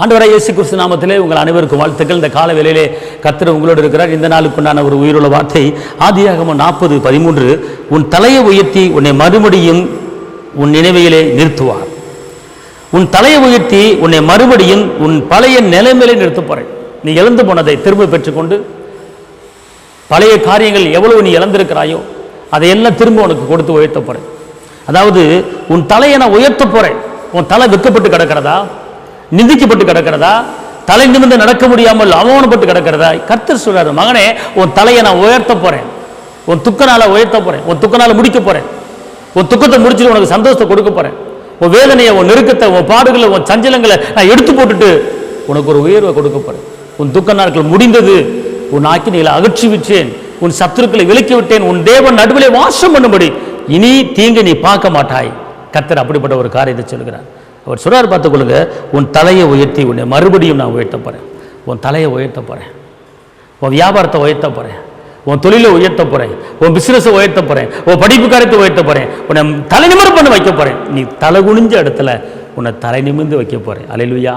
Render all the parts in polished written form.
ஆண்டவராகிய இயேசு கிறிஸ்து நாமத்திலே உங்கள் அனைவருக்கும் வாழ்த்துக்கள். இந்த கால வேளையிலே கர்த்தர் உங்களோடு இருக்கிறார். இந்த நாளுக்குண்டான ஒரு உயிருள்ள வார்த்தை ஆதியாகமம் 40:13. உன் தலையை உயர்த்தி உன்னை மறுபடியும் உன் நினைவையிலே நிறுத்துவார். உன் தலையை உயர்த்தி உன்னை மறுபடியும் உன் பழைய நிலைமையிலே நிறுத்த போறேன். நீ இழந்து போனதை திரும்ப பெற்றுக்கொண்டு பழைய காரியங்கள் எவ்வளவு நீ இழந்திருக்கிறாயோ அதையெல்லாம் திரும்ப உனக்கு கொடுத்து உயர்த்த போறேன். அதாவது உன் தலையை நான் உயர்த்த போறேன். உன் தலை வெக்கப்பட்டு கிடக்கிறதா, நிந்திக்கப்பட்டு கிடக்கிறதா, தலை நிமிர்ந்து நடக்க முடியாமல் அவமானப்பட்டு கிடக்கிறதா? கர்த்தர் சொல்றாரு, மகனே உன் தலையை நான் உயர்த்த போறேன். உன் துக்கனால உயர்த்த போறேன். உன் துக்கனால முடிக்க போறேன். உன் துக்கத்தை முடிச்சுட்டு உனக்கு சந்தோஷத்தை கொடுக்க போறேன். உன் வேதனையை, உன் நெருக்கத்தை, உன் பாடுகளை, உன் சஞ்சலங்களை நான் எடுத்து போட்டுட்டு உனக்கு ஒரு உயர்வை கொடுக்க போறேன். உன் துக்க நாட்கள் முடிந்தது. உன் ஆக்கினைகளை அகற்றி விட்டேன். உன் சத்துருக்களை விலக்கி விட்டேன். உன் தேவன் நடுவிலே வாசம் பண்ணும்படி இனி தீங்கு நீ பார்க்க மாட்டாய். கர்த்தர் அப்படிப்பட்ட ஒரு காரியத்தை சொல்கிறார். அவர் சொல்றார், பார்த்துக்கொள்ளுங்க, உன் தலையை உயர்த்தி உன்னை மறுபடியும் நான் உயர்த்த போறேன். உன் தலையை உயர்த்த போறேன். உன் வியாபாரத்தை உயர்த்த போறேன். உன் தொழிலை உயர்த்த போறேன். உன் பிசினஸை உயர்த்த போறேன். உன் படிப்பு காரியத்தை உயர்த்த போறேன். உன்னை தலை நிமிர்ந்து பண்ண வைக்க போறேன். நீ தலை குனிஞ்ச இடத்துல உன்னை தலை நிமிர்ந்து வைக்க போறேன். அல்லேலூயா.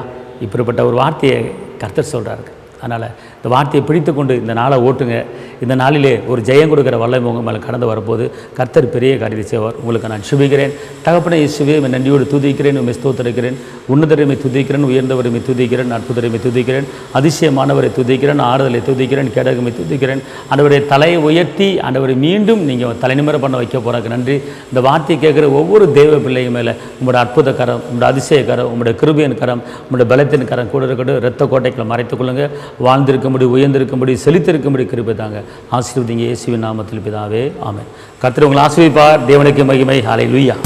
இப்படிப்பட்ட ஒரு வார்த்தையை கர்த்தர் சொல்றாரு. அதனால் இந்த வார்த்தையை பிடித்து கொண்டு இந்த நாளை ஓட்டுங்க. இந்த நாளிலே ஒரு ஜெயம் கொடுக்குற வல்லமை உங்கள் மேலே கடந்து வரப்போது கர்த்தர் பெரிய காரியத்தை செய்வார். உங்களுக்கு நான் சுபிக்கிறேன். தகப்பனை இயேசுவே நன்றியோடு துதிக்கிறேன். உண்மை ஸ்தோத்திரிக்கிறேன். உன்னதரைமை துதிக்கிறேன். உயர்ந்தவரைமை துதிக்கிறேன். அற்புதரைமை துதிக்கிறேன். அதிசயமானவரை துதிக்கிறேன். ஆறுதலை துதிக்கிறேன். கேடகமை துதிக்கிறேன். ஆண்டவருடைய தலையை உயர்த்தி ஆண்டவரை மீண்டும் நீங்கள் தலைநிமிர பண்ண வைக்க போகிறாங்க. நன்றி. இந்த வார்த்தையை கேட்குற ஒவ்வொரு தெய்வ பிள்ளையும் மேலே உங்களோட அற்புத கரம், உங்களோட அதிசய கரம், உங்களுடைய கிருபையின் கரம், உங்களுடைய பலத்தின் கரம் கூட இருக்கட்டும். இரத்த கோட்டைகளை மறைத்துக் கொள்ளுங்க. வாழ்ந்திருக்கும்படி, உயர்ந்திருக்கும்படி, செழித்திருக்கும்படி கிருபை தாங்க. ஆசீர்வதிங்க இயேசுவின் நாமத்தில் பிதாவே, ஆமென். கர்த்தர் உங்களை ஆசீர்வதிப்பார். தேவனுக்கு மகிமை. ஹல்லேலூயா.